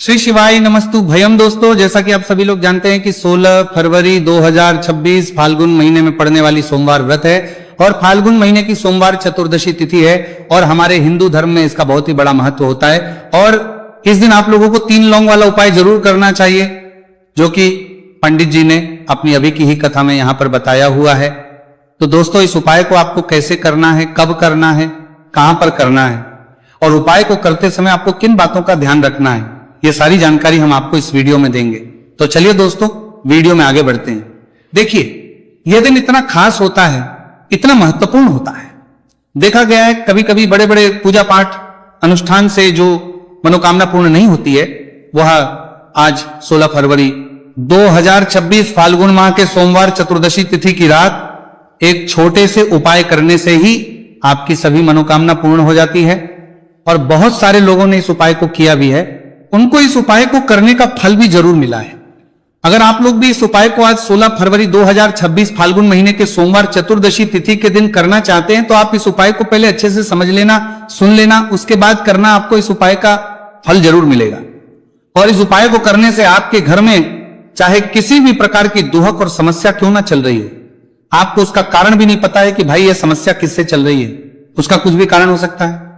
श्री शिवाय नमस्तु भयम। दोस्तों, जैसा कि आप सभी लोग जानते हैं कि 16 फरवरी 2026 फाल्गुन महीने में पड़ने वाली सोमवार व्रत है और फाल्गुन महीने की सोमवार चतुर्दशी तिथि है और हमारे हिंदू धर्म में इसका बहुत ही बड़ा महत्व होता है। और इस दिन आप लोगों को 3 लौंग वाला उपाय जरूर करना चाहिए, जो कि पंडित जी ने अपनी अभी की ही कथा में यहां पर बताया हुआ है। तो दोस्तों, इस उपाय को आपको कैसे करना है, कब करना है, कहां पर करना है और उपाय को करते समय आपको किन बातों का ध्यान रखना है, ये सारी जानकारी हम आपको इस वीडियो में देंगे। तो चलिए दोस्तों, वीडियो में आगे बढ़ते हैं। देखिए, यह दिन इतना खास होता है, इतना महत्वपूर्ण होता है। देखा गया है कभी कभी बड़े बड़े पूजा पाठ अनुष्ठान से जो मनोकामना पूर्ण नहीं होती है, वह आज 16 फरवरी 2026 फाल्गुन माह के सोमवार चतुर्दशी तिथि की रात एक छोटे से उपाय करने से ही आपकी सभी मनोकामना पूर्ण हो जाती है। और बहुत सारे लोगों ने इस उपाय को किया भी है, उनको इस उपाय को करने का फल भी जरूर मिला है। अगर आप लोग भी इस उपाय को आज 16 फरवरी 2026 फाल्गुन महीने के सोमवार चतुर्दशी तिथि के दिन करना चाहते हैं, तो आप इस उपाय को पहले अच्छे से समझ लेना, सुन लेना, उसके बाद करना। आपको इस उपाय का फल जरूर मिलेगा। और इस उपाय को करने से आपके घर में चाहे किसी भी प्रकार की दुहक और समस्या क्यों ना चल रही हो, आपको उसका कारण भी नहीं पता है कि भाई यह समस्या किससे चल रही है। उसका कुछ भी कारण हो सकता है,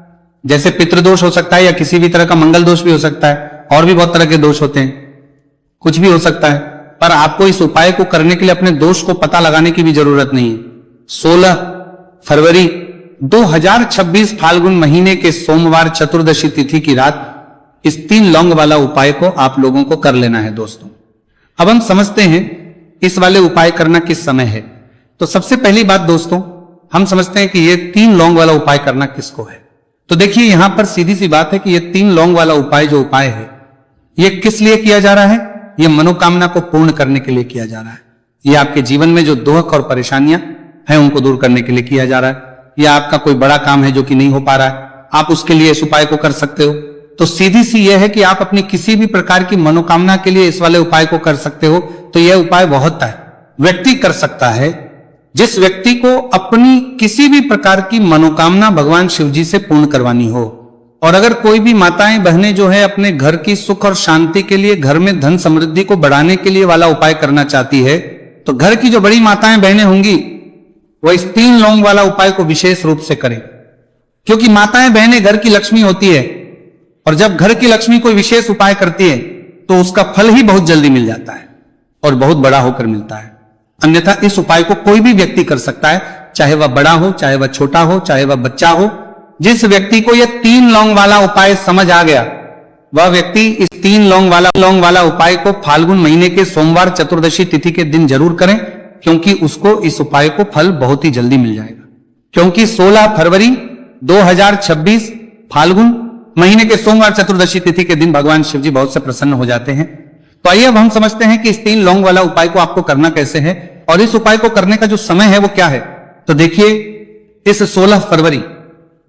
जैसे पितृदोष हो सकता है या किसी भी तरह का मंगल दोष भी हो सकता है, और भी बहुत तरह के दोष होते हैं, कुछ भी हो सकता है। पर आपको इस उपाय को करने के लिए अपने दोष को पता लगाने की भी जरूरत नहीं है। 16 फरवरी 2026 फाल्गुन महीने के सोमवार चतुर्दशी तिथि की रात इस 3 लौंग वाला उपाय को आप लोगों को कर लेना है। दोस्तों, अब हम समझते हैं इस वाले उपाय करना किस समय है। तो सबसे पहली बात दोस्तों, हम समझते हैं कि ये 3 लौंग वाला उपाय करना किसको है। तो देखिए, यहां पर सीधी सी बात है कि ये 3 लौंग वाला उपाय जो उपाय है, ये किस लिए किया जा रहा है? ये मनोकामना को पूर्ण करने के लिए किया जा रहा है। ये आपके जीवन में जो दुख और परेशानियां हैं उनको दूर करने के लिए किया जा रहा है। या आपका कोई बड़ा काम है जो कि नहीं हो पा रहा है, आप उसके लिए इस उपाय को कर सकते हो। तो सीधी सी यह है कि आप अपनी किसी भी प्रकार की मनोकामना के लिए इस वाले उपाय को कर सकते हो। तो यह उपाय बहुत है, व्यक्ति कर सकता है जिस व्यक्ति को अपनी किसी भी प्रकार की मनोकामना भगवान शिव जी से पूर्ण करवानी हो। और अगर कोई भी माताएं बहनें जो है अपने घर की सुख और शांति के लिए, घर में धन समृद्धि को बढ़ाने के लिए वाला उपाय करना चाहती है, तो घर की जो बड़ी माताएं बहनें होंगी वो इस 3 लौंग वाला उपाय को विशेष रूप से करें। क्योंकि माताएं बहनें घर की लक्ष्मी होती है और जब घर की लक्ष्मी कोई विशेष उपाय करती है तो उसका फल ही बहुत जल्दी मिल जाता है और बहुत बड़ा होकर मिलता है। अन्यथा इस उपाय को कोई भी व्यक्ति कर सकता है, चाहे वह बड़ा हो, चाहे वह छोटा हो, चाहे वह बच्चा हो। जिस व्यक्ति को यह 3 लौंग वाला उपाय समझ आ गया, वह व्यक्ति इस 3 लौंग वाला उपाय को फाल्गुन महीने के सोमवार चतुर्दशी तिथि के दिन जरूर करें, क्योंकि उसको इस उपाय को फल बहुत ही जल्दी मिल जाएगा। क्योंकि 16 फरवरी 2026 फाल्गुन महीने के सोमवार चतुर्दशी तिथि के दिन भगवान शिव जी बहुत से प्रसन्न हो जाते हैं। तो आइए अब हम समझते हैं कि इस 3 लौंग वाला उपाय को आपको करना कैसे है और इस उपाय को करने का जो समय है वो क्या है। तो देखिए, इस 16 फरवरी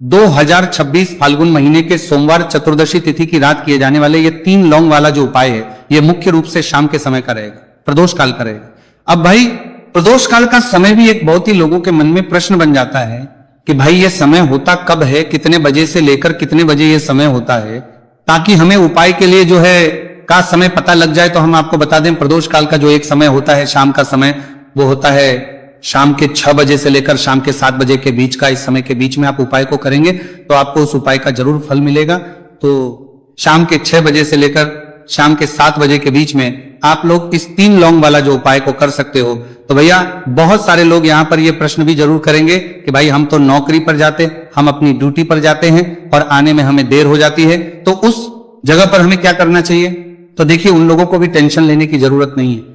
2026 फाल्गुन महीने के सोमवार चतुर्दशी तिथि की रात किए जाने वाले ये 3 लौंग वाला जो उपाय है, ये मुख्य रूप से शाम के समय का रहेगा, प्रदोष काल का रहेगा। अब भाई, प्रदोष काल का समय भी एक बहुत ही लोगों के मन में प्रश्न बन जाता है कि भाई ये समय होता कब है, कितने बजे से लेकर कितने बजे ये समय होता है, ताकि हमें उपाय के लिए जो है का समय पता लग जाए। तो हम आपको बता दें, प्रदोष काल का जो एक समय होता है शाम का समय, वो होता है शाम के 6 बजे से लेकर शाम के 7 बजे के बीच का। इस समय के बीच में आप उपाय को करेंगे तो आपको उस उपाय का जरूर फल मिलेगा। तो शाम के 6 बजे से लेकर शाम के 7 बजे के बीच में आप लोग इस 3 लौंग वाला जो उपाय को कर सकते हो। तो भैया, बहुत सारे लोग यहाँ पर ये प्रश्न भी जरूर करेंगे कि भाई हम तो नौकरी पर जाते, हम अपनी ड्यूटी पर जाते हैं और आने में हमें देर हो जाती है, तो उस जगह पर हमें क्या करना चाहिए। तो देखिए, उन लोगों को भी टेंशन लेने की जरूरत नहीं है।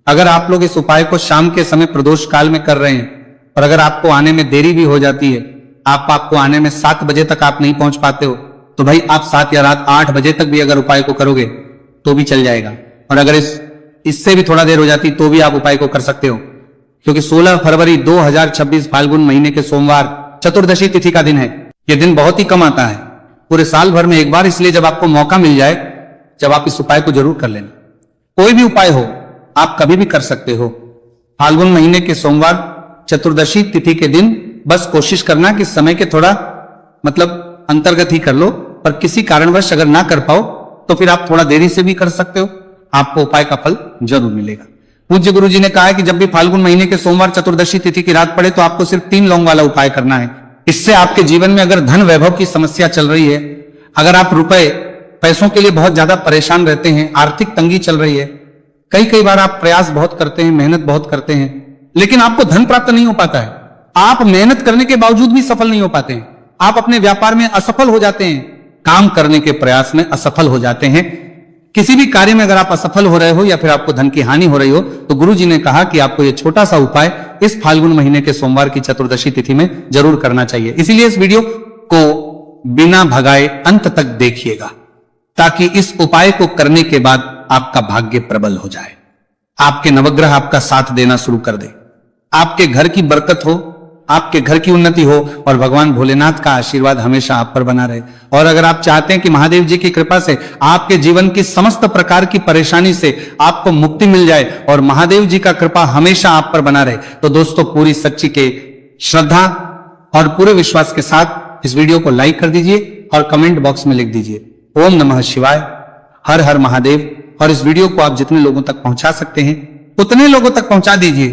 अगर आप लोग इस उपाय को शाम के समय प्रदोष काल में कर रहे हैं और अगर आपको आने में देरी भी हो जाती है, आपको आने में 7 बजे तक आप नहीं पहुंच पाते हो, तो भाई आप 7 या रात 8 बजे तक भी अगर उपाय को करोगे तो भी चल जाएगा। और अगर इससे भी थोड़ा देर हो जाती तो भी आप उपाय को कर सकते हो। क्योंकि 16 फरवरी 2026 फाल्गुन महीने के सोमवार चतुर्दशी तिथि का दिन है। यह दिन बहुत ही कम आता है, पूरे साल भर में एक बार। इसलिए जब आपको मौका मिल जाए, जब आप इस उपाय को जरूर कर लेना। कोई भी उपाय हो, आप कभी भी कर सकते हो। फाल्गुन महीने के सोमवार चतुर्दशी तिथि के दिन बस कोशिश करना कि समय के थोड़ा मतलब अंतर्गत ही कर लो, पर किसी कारणवश अगर ना कर पाओ तो फिर आप थोड़ा देरी से भी कर सकते हो, आपको उपाय का फल जरूर मिलेगा। पूज्य गुरु जी ने कहा है कि जब भी फाल्गुन महीने के सोमवार चतुर्दशी तिथि की रात पड़े तो आपको सिर्फ 3 लौंग वाला उपाय करना है। इससे आपके जीवन में अगर धन वैभव की समस्या चल रही है, अगर आप रुपए पैसों के लिए बहुत ज्यादा परेशान रहते हैं, आर्थिक तंगी चल रही है, कई बार आप प्रयास बहुत करते हैं, मेहनत बहुत करते हैं, लेकिन आपको धन प्राप्त नहीं हो पाता है, आप मेहनत करने के बावजूद भी सफल नहीं हो पाते हैं, आप अपने व्यापार में असफल हो जाते हैं, काम करने के प्रयास में असफल हो जाते हैं, किसी भी कार्य में अगर आप असफल हो रहे हो या फिर आपको धन की हानि हो रही हो, तो गुरु जी ने कहा कि आपको यह छोटा सा उपाय इस फाल्गुन महीने के सोमवार की चतुर्दशी तिथि में जरूर करना चाहिए। इसीलिए इस वीडियो को बिना भगाए अंत तक देखिएगा, ताकि इस उपाय को करने के बाद आपका भाग्य प्रबल हो जाए, आपके नवग्रह आपका साथ देना शुरू कर दे, आपके घर की बरकत हो, आपके घर की उन्नति हो और भगवान भोलेनाथ का आशीर्वाद हमेशा आप पर बना रहे। और अगर आप चाहते हैं कि महादेव जी की कृपा से आपके जीवन की समस्त प्रकार की परेशानी से आपको मुक्ति मिल जाए और महादेव जी का कृपा हमेशा आप पर बना रहे, तो दोस्तों पूरी सच्ची के श्रद्धा और पूरे विश्वास के साथ इस वीडियो को लाइक कर दीजिए और कमेंट बॉक्स में लिख दीजिए ओम नमः शिवाय, हर हर महादेव। और इस वीडियो को आप जितने लोगों तक पहुंचा सकते हैं उतने लोगों तक पहुंचा दीजिए,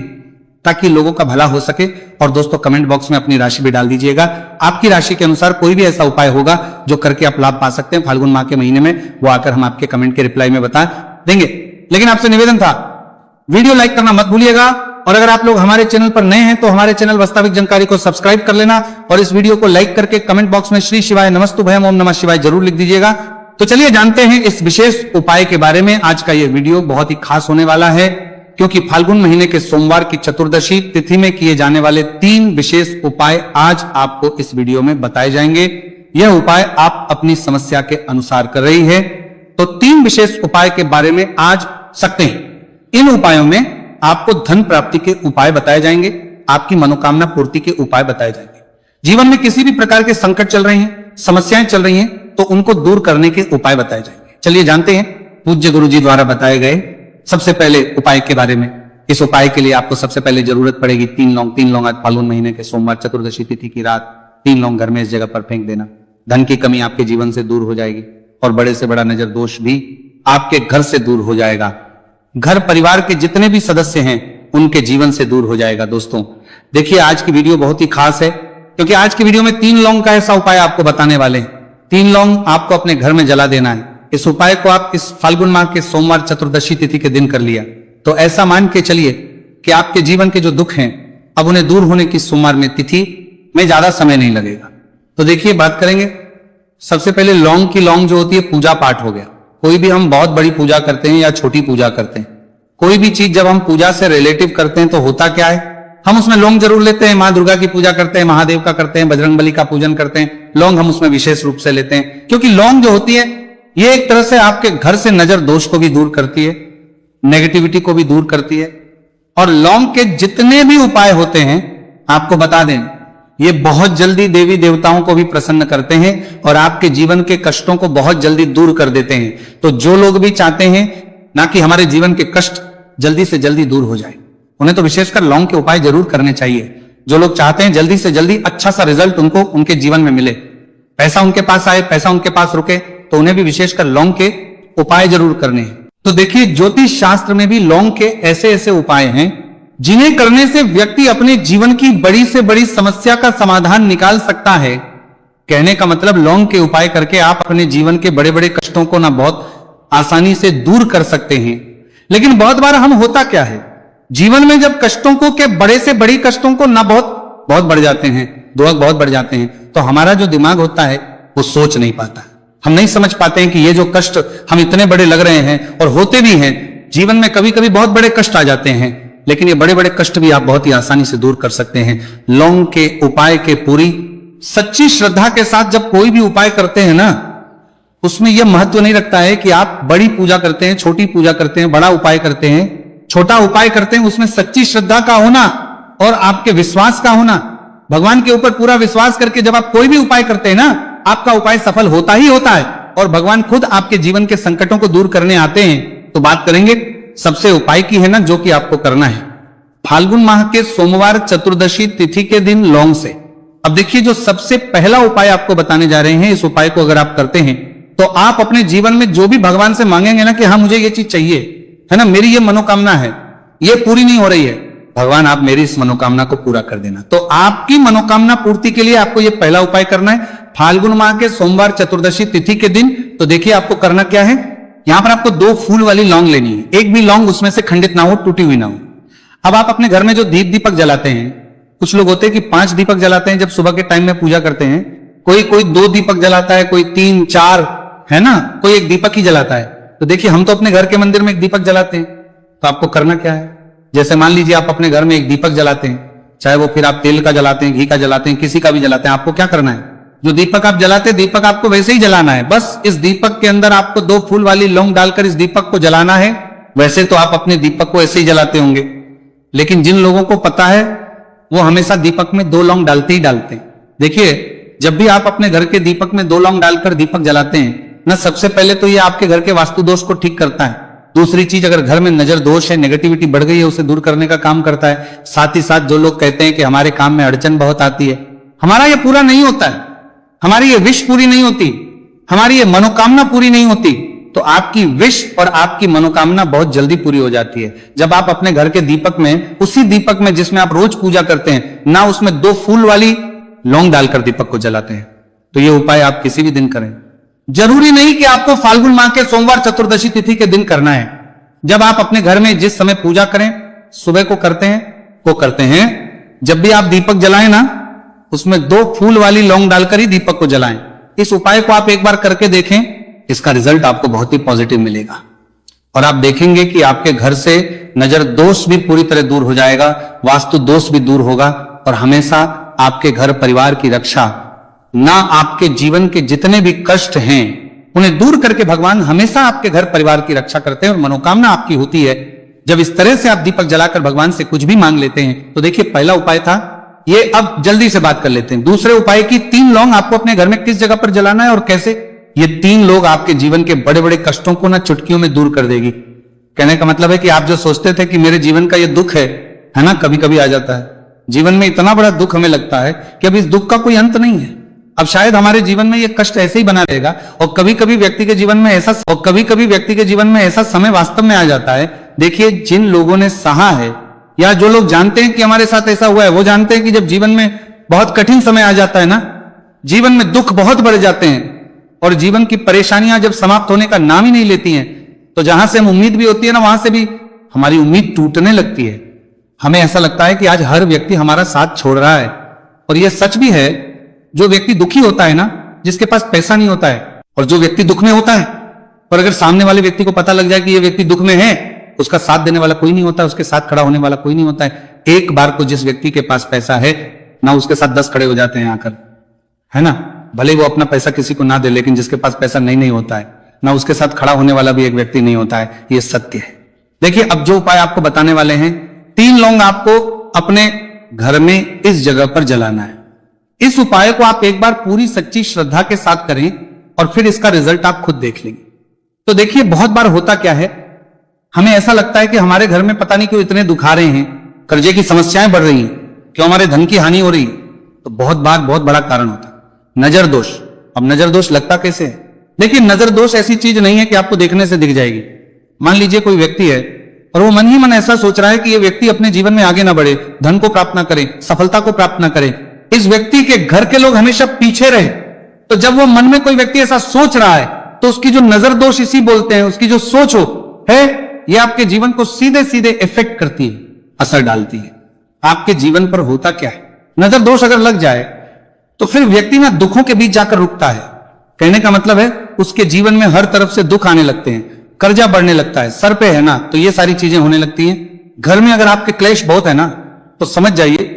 ताकि लोगों का भला हो सके। और दोस्तों कमेंट बॉक्स में अपनी राशि भी डाल दीजिएगा, आपकी राशि के अनुसार कोई भी ऐसा उपाय होगा जो करके आप लाभ पा सकते हैं फाल्गुन माह के महीने में, वो आकर हम आपके कमेंट के रिप्लाई में बता देंगे। लेकिन आपसे निवेदन था, वीडियो लाइक करना मत भूलिएगा, और अगर आप लोग हमारे चैनल पर नए हैं तो हमारे चैनल वास्तविक जानकारी को सब्सक्राइब कर लेना और इस वीडियो को लाइक करके कमेंट बॉक्स में श्री शिवाय नमस्तुभयम ओम नमः शिवाय जरूर लिख दीजिएगा। तो चलिए जानते हैं इस विशेष उपाय के बारे में। आज का यह वीडियो बहुत ही खास होने वाला है, क्योंकि फाल्गुन महीने के सोमवार की चतुर्दशी तिथि में किए जाने वाले 3 विशेष उपाय आज आपको इस वीडियो में बताए जाएंगे। यह उपाय आप अपनी समस्या के अनुसार कर रही है, तो 3 विशेष उपाय के बारे में आज सकते हैं। इन उपायों में आपको धन प्राप्ति के उपाय बताए जाएंगे, आपकी मनोकामना पूर्ति के उपाय बताए जाएंगे। जीवन में किसी भी प्रकार के संकट चल रहे हैं, समस्याएं चल रही हैं, तो उनको दूर करने के उपाय बताए जाएंगे। चलिए जानते हैं पूज्य गुरु जी द्वारा बताए गए सबसे पहले उपाय के बारे में। इस उपाय के लिए आपको सबसे पहले जरूरत पड़ेगी 3 लौंग। 3 लौंग आज फाल्गुन महीने के सोमवार चतुर्दशी तिथि की रात 3 लौंग घर में इस जगह पर फेंक देना। धन की कमी आपके जीवन से दूर हो जाएगी और बड़े से बड़ा नजर दोष भी आपके घर से दूर हो जाएगा। घर परिवार के जितने भी सदस्य हैं उनके जीवन से दूर हो जाएगा। दोस्तों देखिए आज की वीडियो बहुत ही खास है, क्योंकि आज की वीडियो में 3 लौंग का ऐसा उपाय आपको बताने वाले हैं। 3 लौंग आपको अपने घर में जला देना है। इस उपाय को आप इस फाल्गुन माह के सोमवार चतुर्दशी तिथि के दिन कर लिया तो ऐसा मान के चलिए कि आपके जीवन के जो दुख हैं अब उन्हें दूर होने की सोमवार में तिथि में ज्यादा समय नहीं लगेगा। तो देखिए बात करेंगे सबसे पहले लौंग की। लौंग जो होती है पूजा पाठ हो गया। कोई भी हम बहुत बड़ी पूजा करते हैं या छोटी पूजा करते हैं, कोई भी चीज जब हम पूजा से रिलेटिव करते हैं तो होता क्या है, हम उसमें लौंग जरूर लेते हैं। मां दुर्गा की पूजा करते हैं, महादेव का करते हैं, बजरंगबली का पूजन करते हैं, लौंग हम उसमें विशेष रूप से लेते हैं, क्योंकि लौंग जो होती है ये एक तरह से आपके घर से नजर दोष को भी दूर करती है, नेगेटिविटी को भी दूर करती है। और लौंग के जितने भी उपाय होते हैं आपको बता दें, ये बहुत जल्दी देवी देवताओं को भी प्रसन्न करते हैं और आपके जीवन के कष्टों को बहुत जल्दी दूर कर देते हैं। तो जो लोग भी चाहते हैं ना कि हमारे जीवन के कष्ट जल्दी से जल्दी दूर हो जाए, उन्हें तो विशेषकर लौंग के उपाय जरूर करने चाहिए। जो लोग चाहते हैं जल्दी से जल्दी अच्छा सा रिजल्ट उनको उनके जीवन में मिले, पैसा उनके पास आए, पैसा उनके पास रुके, तो उन्हें भी विशेषकर लौंग के उपाय जरूर करने हैं। तो देखिए ज्योतिष शास्त्र में भी लौंग के ऐसे ऐसे उपाय हैं जिन्हें करने से व्यक्ति अपने जीवन की बड़ी से बड़ी समस्या का समाधान निकाल सकता है। कहने का मतलब लौंग के उपाय करके आप अपने जीवन के बड़े बड़े कष्टों को ना बहुत आसानी से दूर कर सकते हैं। लेकिन बहुत बार हम होता क्या है, जीवन में जब कष्टों को के बड़े से बड़ी कष्टों को ना बहुत बढ़ जाते हैं, दुख बहुत बढ़ जाते हैं, तो हमारा जो दिमाग होता है वो सोच नहीं पाता। हम नहीं समझ पाते हैं कि ये जो कष्ट हम इतने बड़े लग रहे हैं और होते भी हैं, जीवन में कभी कभी बहुत बड़े कष्ट आ जाते हैं, लेकिन ये बड़े बड़े कष्ट भी आप बहुत ही आसानी से दूर कर सकते हैं लौंग के उपाय के पूरी सच्ची श्रद्धा के साथ। जब कोई भी उपाय करते हैं ना, उसमें यह महत्व नहीं रखता है कि आप बड़ी पूजा करते हैं, छोटी पूजा करते हैं, बड़ा उपाय करते हैं, छोटा उपाय करते हैं, उसमें सच्ची श्रद्धा का होना और आपके विश्वास का होना, भगवान के ऊपर पूरा विश्वास करके जब आप कोई भी उपाय करते हैं ना, आपका उपाय सफल होता ही होता है और भगवान खुद आपके जीवन के संकटों को दूर करने आते हैं। तो बात करेंगे सबसे उपाय की है ना, जो कि आपको करना है फाल्गुन माह के सोमवार चतुर्दशी तिथि के दिन लौंग से। अब देखिए जो सबसे पहला उपाय आपको बताने जा रहे हैं, इस उपाय को अगर आप करते हैं तो तो आप अपने जीवन में जो भी भगवान से मांगेंगे ना कि हाँ मुझे ये चीज चाहिए, है ना, मेरी ये मनोकामना है, ये पूरी नहीं हो रही है, भगवान आप मेरी इस मनोकामना को पूरा कर देना। तो आपकी मनोकामना पूर्ति के लिए आपको ये पहला उपाय करना है। फाल्गुन माह के सोमवार चतुर्दशी तिथि के दिन तो देखिए आपको करना क्या है, यहां पर आपको 2 फूल वाली लौंग लेनी है, एक भी लौंग उसमें से खंडित ना हो, टूटी हुई ना हो। अब आप अपने घर में जो दीपक जलाते हैं, कुछ लोग होते हैं कि 5 दीपक जलाते हैं जब सुबह के टाइम में पूजा करते हैं, कोई 2 दीपक जलाता है, कोई 3 4, है ना, कोई 1 दीपक ही जलाता है। तो देखिए हम तो अपने घर के मंदिर में 1 दीपक जलाते हैं। तो आपको करना क्या है, जैसे मान लीजिए आप अपने घर में 1 दीपक जलाते हैं, चाहे वो फिर आप तेल का जलाते हैं, घी का जलाते हैं, किसी का भी जलाते हैं, आपको क्या करना है, जो दीपक आप जलाते हैं दीपक आपको वैसे ही जलाना है। बस इस दीपक के अंदर आपको 2 फूल वाली लौंग डालकर इस दीपक को जलाना है। वैसे तो आप अपने दीपक को ऐसे ही जलाते होंगे, लेकिन जिन लोगों को पता है वो हमेशा दीपक में 2 लौंग डालते ही डालते हैं। देखिए जब भी आप अपने घर के दीपक में 2 लौंग डालकर दीपक जलाते हैं ना, सबसे पहले तो ये आपके घर के वास्तु दोष को ठीक करता है। दूसरी चीज, अगर घर में नजर दोष है, नेगेटिविटी बढ़ गई है, उसे दूर करने का काम करता है। साथ ही साथ जो लोग कहते हैं कि हमारे काम में अड़चन बहुत आती है, हमारा ये पूरा नहीं होता है, हमारी ये विश पूरी नहीं होती, हमारी ये मनोकामना पूरी नहीं होती, तो आपकी विश और आपकी मनोकामना बहुत जल्दी पूरी हो जाती है। जब आप अपने घर के दीपक में, उसी दीपक में जिसमें आप रोज पूजा करते हैं ना, उसमें 2 फूल वाली लौंग डालकर दीपक को जलाते हैं। तो ये उपाय आप किसी भी दिन करें, जरूरी नहीं कि आपको फाल्गुन माह के सोमवार चतुर्दशी तिथि के दिन करना है। जब आप अपने घर में जिस समय पूजा करें, सुबह को करते हैं, जब भी आप दीपक जलाएं ना, उसमें 2 फूल वाली लौंग डालकर ही दीपक को जलाएं। इस उपाय को आप एक बार करके देखें, इसका रिजल्ट आपको बहुत ही पॉजिटिव मिलेगा और आप देखेंगे कि आपके घर से नजर दोष भी पूरी तरह दूर हो जाएगा, वास्तु दोष भी दूर होगा और हमेशा आपके घर परिवार की रक्षा, ना आपके जीवन के जितने भी कष्ट हैं उन्हें दूर करके भगवान हमेशा आपके घर परिवार की रक्षा करते हैं और मनोकामना आपकी होती है। जब इस तरह से आप दीपक जलाकर भगवान से कुछ भी मांग लेते हैं, तो देखिए पहला उपाय था ये। अब जल्दी से बात कर लेते हैं दूसरे उपाय की। 3 लौंग आपको अपने घर में किस जगह पर जलाना है और कैसे। ये 3 लोग आपके जीवन के बड़े बड़े कष्टों को ना चुटकियों में दूर कर देगी। कहने का मतलब है कि आप जो सोचते थे कि मेरे जीवन का ये दुख है ना, कभी कभी आ जाता है जीवन में, इतना बड़ा दुख हमें लगता है कि अब इस दुख का कोई अंत नहीं है, अब शायद हमारे जीवन में ये कष्ट ऐसे ही बना रहेगा। और कभी कभी व्यक्ति के जीवन में ऐसा समय वास्तव में आ जाता है। देखिए जिन लोगों ने सहा है या जो लोग जानते हैं कि हमारे साथ ऐसा हुआ है, वो जानते हैं कि जब जीवन में बहुत कठिन समय आ जाता है ना, जीवन में दुख बहुत बढ़ जाते हैं और जीवन की परेशानियां जब समाप्त होने का नाम ही नहीं लेती हैं, तो जहां से हम उम्मीद भी होती है ना, वहां से भी हमारी उम्मीद टूटने लगती है। हमें ऐसा लगता है कि आज हर व्यक्ति हमारा साथ छोड़ रहा है। और यह सच भी है, जो व्यक्ति दुखी होता है ना, जिसके पास पैसा नहीं होता है, और जो व्यक्ति दुख में होता है, और अगर सामने वाले व्यक्ति को पता लग जाए कि यह व्यक्ति दुख में है, उसका साथ देने वाला कोई नहीं होता, उसके साथ खड़ा होने वाला कोई नहीं होता है। एक बार को जिस व्यक्ति के पास पैसा है ना, उसके साथ 10 खड़े हो जाते हैं आकर, है ना, भले वो अपना पैसा किसी को ना दे, लेकिन जिसके पास पैसा नहीं होता है ना, उसके साथ खड़ा होने वाला भी एक व्यक्ति नहीं होता है। ये सत्य है। देखिए अब जो उपाय आपको बताने वाले हैं, 3 लौंग आपको अपने घर में इस जगह पर जलाना है। इस उपाय को आप एक बार पूरी सच्ची श्रद्धा के साथ करें और फिर इसका रिजल्ट आप खुद देख लेंगे। तो देखिए बहुत बार होता क्या है, हमें ऐसा लगता है कि हमारे घर में पता नहीं क्यों इतने दुख आ रहे हैं, कर्जे की समस्याएं बढ़ रही हैं, क्यों हमारे धन की हानि हो रही है। तो बहुत बार बहुत बड़ा कारण होता है नजर दोष। अब नजर दोष लगता कैसे है? देखिए नजर दोष ऐसी चीज नहीं है कि आपको देखने से दिख जाएगी। मान लीजिए कोई व्यक्ति है और वो मन ही मन ऐसा सोच रहा है कि ये व्यक्ति अपने जीवन में आगे ना बढ़े, धन को प्राप्त ना करे, सफलता को प्राप्त ना करे, इस व्यक्ति के घर के लोग हमेशा पीछे रहे। तो जब वो मन में कोई व्यक्ति ऐसा सोच रहा है, तो उसकी जो नजर दोष इसी बोलते हैं, उसकी जो सोच हो है, ये आपके जीवन को सीधे सीधे इफेक्ट करती है, असर डालती है। आपके जीवन पर होता क्या है, नजर दोष अगर लग जाए तो फिर व्यक्ति ना दुखों के बीच जाकर रुकता है। कहने का मतलब है उसके जीवन में हर तरफ से दुख आने लगते हैं, कर्जा बढ़ने लगता है, सर पे है ना, तो ये सारी चीजें होने लगती हैं। घर में अगर आपके क्लेश बहुत है ना, तो समझ जाइए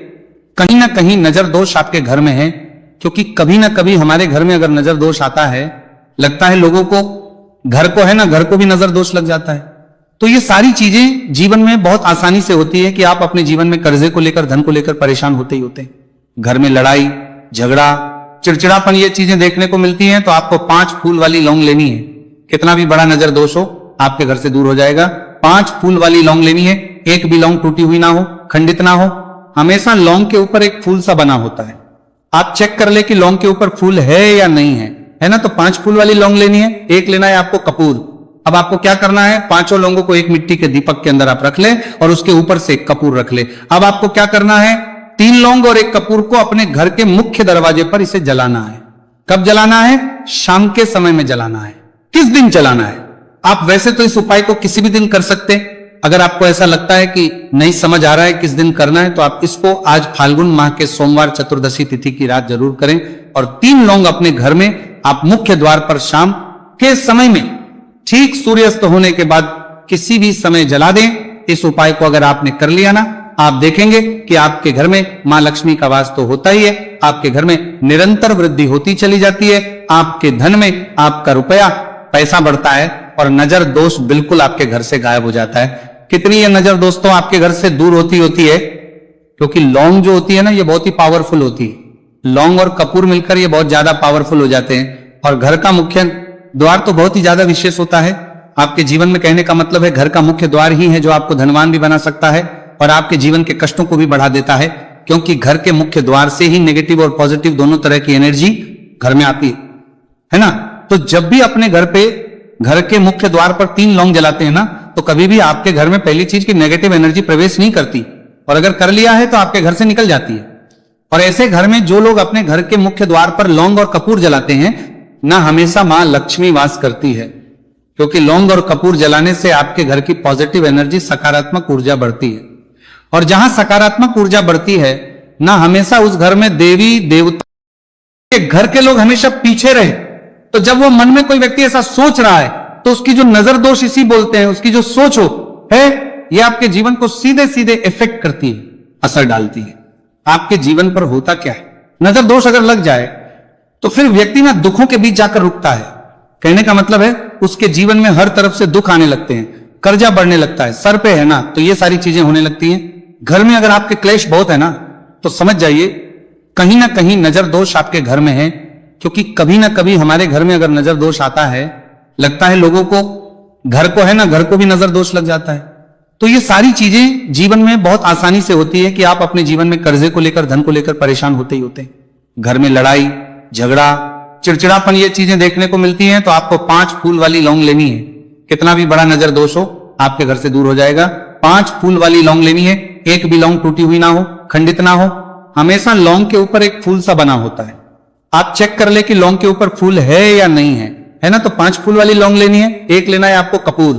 कहीं ना कहीं नजर दोष आपके घर में है। क्योंकि कभी ना कभी हमारे घर में अगर नजर दोष आता है, लगता है लोगों को, घर को है ना, घर को भी नजर दोष लग जाता है। तो ये सारी चीजें जीवन में बहुत आसानी से होती है कि आप अपने जीवन में कर्जे को लेकर, धन को लेकर परेशान होते ही होते हैं। घर में लड़ाई झगड़ा, चिड़चिड़ापन, ये चीजें देखने को मिलती हैं। तो आपको 5 फूल वाली लौंग लेनी है। कितना भी बड़ा नजर दोष हो आपके घर से दूर हो जाएगा। 5 फूल वाली लौंग लेनी है। एक भी लौंग टूटी हुई ना हो, खंडित ना हो। हमेशा लौंग के ऊपर एक फूल सा बना होता है। आप चेक कर ले कि लौंग के ऊपर फूल है या नहीं है। है ना। तो 5 फूल वाली लौंग लेनी है, एक लेना है आपको कपूर। अब आपको क्या करना है, पांचों लौंगों को एक मिट्टी के दीपक के अंदर आप रख ले और उसके ऊपर से एक कपूर रख ले। अब आपको क्या करना है, 3 लौंग और एक कपूर को अपने घर के मुख्य दरवाजे पर इसे जलाना है। कब जलाना है, शाम के समय में जलाना है। किस दिन जलाना है, आप वैसे तो इस उपाय को किसी भी दिन कर सकते हैं। अगर आपको ऐसा लगता है कि नहीं समझ आ रहा है किस दिन करना है, तो आप इसको आज फाल्गुन माह के सोमवार चतुर्दशी तिथि की रात जरूर करें और 3 लौंग अपने घर में आप मुख्य द्वार पर शाम के समय में ठीक सूर्यास्त होने के बाद किसी भी समय जला दें। इस उपाय को अगर आपने कर लिया ना, आप देखेंगे कि आपके घर में मां लक्ष्मी का वास तो होता ही है, आपके घर में निरंतर वृद्धि होती चली जाती है, आपके धन में आपका रुपया पैसा बढ़ता है और नजर दोष बिल्कुल आपके घर से गायब हो जाता है। कितनी ये नजर दोस्तों आपके घर से दूर होती है, क्योंकि लौंग जो होती है ना, ये बहुत ही पावरफुल होती है। लौंग और कपूर मिलकर ये बहुत ज्यादा पावरफुल हो जाते हैं और घर का मुख्य द्वार तो बहुत ही ज्यादा विशेष होता है आपके जीवन में। कहने का मतलब है घर का मुख्य द्वार ही है जो आपको धनवान भी बना सकता है और आपके जीवन के कष्टों को भी बढ़ा देता है, क्योंकि घर के मुख्य द्वार से ही नेगेटिव और पॉजिटिव दोनों तरह की एनर्जी घर में आती है ना। तो जब भी अपने घर पे घर के मुख्य द्वार पर 3 लौंग जलाते हैं ना, तो कभी भी आपके घर में पहली चीज की नेगेटिव एनर्जी प्रवेश नहीं करती, और अगर कर लिया है तो आपके घर से निकल जाती है। और ऐसे घर में जो लोग अपने घर के मुख्य द्वार पर लौंग और कपूर जलाते हैं ना, हमेशा मां लक्ष्मी वास करती है, क्योंकि लौंग और कपूर जलाने से आपके घर की पॉजिटिव एनर्जी सकारात्मक ऊर्जा बढ़ती है। और जहां सकारात्मक ऊर्जा बढ़ती है ना, हमेशा उस घर में देवी देवता के घर के लोग हमेशा पीछे रहे। तो जब वो मन में कोई व्यक्ति ऐसा सोच रहा है तो उसकी जो नजर दोष इसी बोलते हैं, उसकी जो सोच है ये आपके जीवन को सीधे सीधे इफेक्ट करती है, असर डालती है। आपके जीवन पर होता क्या है, नजर दोष अगर लग जाए तो फिर व्यक्ति ना दुखों के बीच जाकर रुकता है। कहने का मतलब है उसके जीवन में हर तरफ से दुख आने लगते हैं, कर्जा बढ़ने लगता है, सर पे है ना, तो ये सारी चीजें होने लगती हैं। घर में अगर आपके क्लेश बहुत है ना, तो समझ जाइए कहीं ना कहीं नजर दोष आपके घर में है, क्योंकि कभी ना कभी हमारे घर में अगर नजर दोष आता है, लगता है लोगों को घर को है ना, घर को भी नजर दोष लग जाता है। तो ये सारी चीजें जीवन में बहुत आसानी से होती है कि आप अपने जीवन में कर्जे को लेकर, धन को लेकर परेशान होते ही होते हैं। घर में लड़ाई झगड़ा चिड़चिड़ापन ये चीजें देखने को मिलती हैं, तो आपको 5 फूल वाली लौंग लेनी है। कितना भी बड़ा नजर दोष हो आपके घर से दूर हो जाएगा। 5 फूल वाली लौंग लेनी है, एक भी लौंग टूटी हुई ना हो, खंडित ना हो। हमेशा लौंग के ऊपर एक फूल सा बना होता है, आप चेक कर ले कि लौंग के ऊपर फूल है या नहीं है ना। तो 5 फूल वाली लौंग लेनी है, एक लेना है आपको कपूर।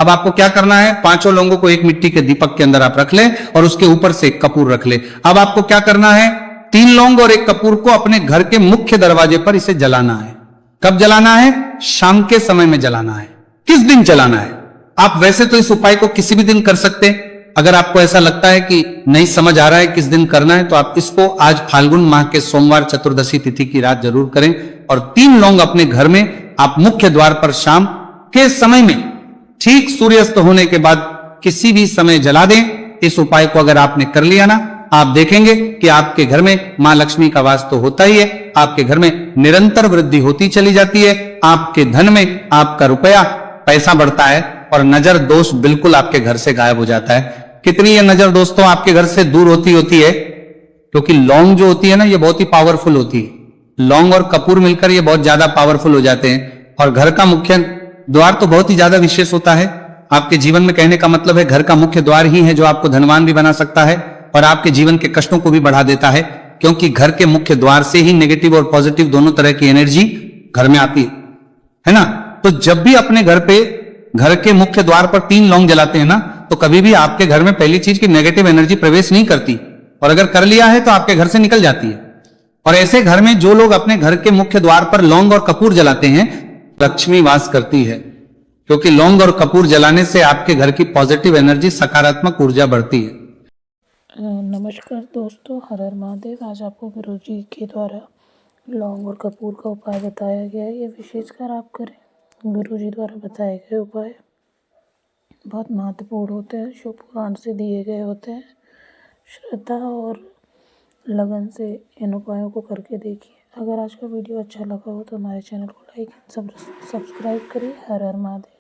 अब आपको क्या करना है, पांचों लौंगों को एक मिट्टी के दीपक के अंदर आप रख ले और उसके ऊपर से एक कपूर रख ले। अब आपको क्या करना है, 3 लौंग और एक कपूर को अपने घर के मुख्य दरवाजे पर इसे जलाना है। कब जलाना है, शाम के समय में जलाना है। किस दिन जलाना है, आप वैसे तो इस उपाय को किसी भी दिन कर सकते हैं। अगर आपको ऐसा लगता है कि नहीं समझ आ रहा है किस दिन करना है, तो आप इसको आज फाल्गुन माह के सोमवार चतुर्दशी तिथि की रात जरूर करें और 3 लौंग अपने घर में आप मुख्य द्वार पर शाम के समय में ठीक सूर्यास्त होने के बाद किसी भी समय जला दें। इस उपाय को अगर आपने कर लिया ना, आप देखेंगे कि आपके घर में मां लक्ष्मी का वास तो होता ही है, आपके घर में निरंतर वृद्धि होती चली जाती है, आपके धन में आपका रुपया पैसा बढ़ता है और नजर दोष बिल्कुल आपके घर से गायब हो जाता है। कितनी ये नजर दोस्तों आपके घर से दूर होती है, क्योंकि लौंग जो होती है ना, ये बहुत ही पावरफुल होती है। लौंग और कपूर मिलकर ये बहुत ज्यादा पावरफुल हो जाते हैं और घर का मुख्य द्वार तो बहुत ही ज्यादा विशेष होता है आपके जीवन में। कहने का मतलब है घर का मुख्य द्वार ही है जो आपको धनवान भी बना सकता है और आपके जीवन के कष्टों को भी बढ़ा देता है, क्योंकि घर के मुख्य द्वार से ही नेगेटिव और पॉजिटिव दोनों तरह की एनर्जी घर में आती है ना। तो जब भी अपने घर पे घर के मुख्य द्वार पर 3 लौंग जलाते हैं ना, तो कभी भी आपके घर में पहली चीज की नेगेटिव एनर्जी प्रवेश नहीं करती, और अगर कर लिया है तो आपके घर से निकल जाती है। और ऐसे घर में जो लोग अपने घर के मुख्य द्वार पर लौंग और कपूर जलाते हैं, लक्ष्मी वास करती है, क्योंकि लौंग और कपूर जलाने से आपके घर की पॉजिटिव एनर्जी सकारात्मक ऊर्जा बढ़ती है। नमस्कार दोस्तों, हर हर महादेव। आज आपको गुरुजी के द्वारा लौंग और कपूर का उपाय बताया गया है। ये विशेषकर आप करें, गुरुजी द्वारा बताए गए उपाय बहुत महत्वपूर्ण होते हैं, शिव पुराण से दिए गए होते हैं। श्रद्धा और लगन से इन उपायों को करके देखिए। अगर आज का वीडियो अच्छा लगा हो तो हमारे चैनल को लाइक सब्सक्राइब करिए। हर हर महादेव।